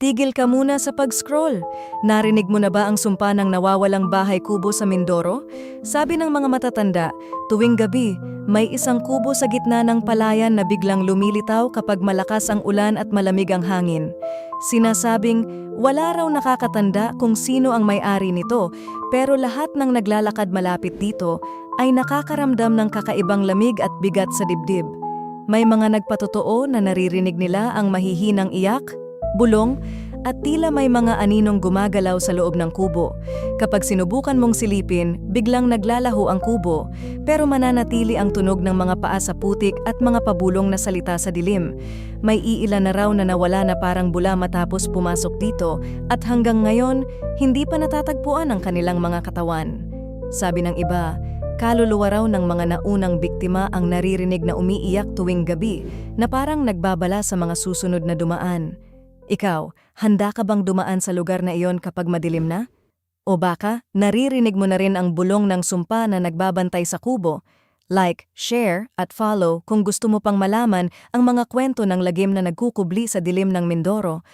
tigil ka muna sa pag-scroll. Narinig mo na ba ang sumpa ng nawawalang bahay kubo sa Mindoro? Sabi ng mga matatanda, tuwing gabi, may isang kubo sa gitna ng palayan na biglang lumilitaw kapag malakas ang ulan at malamig ang hangin. Sinasabing, wala raw nakakatanda kung sino ang may-ari nito, pero lahat ng naglalakad malapit dito ay nakakaramdam ng kakaibang lamig at bigat sa dibdib. May mga nagpatotoo na naririnig nila ang mahihinang iyak, bulong, at tila may mga aninong gumagalaw sa loob ng kubo. Kapag sinubukan mong silipin, biglang naglalaho ang kubo, pero mananatili ang tunog ng mga paa sa putik at mga pabulong na salita sa dilim. May iilan na raw na nawala na parang bula matapos pumasok dito, at hanggang ngayon, hindi pa natatagpuan ang kanilang mga katawan. Sabi ng iba, kaluluwa raw ng mga naunang biktima ang naririnig na umiiyak tuwing gabi na parang nagbabala sa mga susunod na dumaan. Ikaw, handa ka bang dumaan sa lugar na iyon kapag madilim na? O baka, naririnig mo na rin ang bulong ng sumpa na nagbabantay sa kubo? Like, share, at follow kung gusto mo pang malaman ang mga kwento ng lagim na nagkukubli sa dilim ng Mindoro.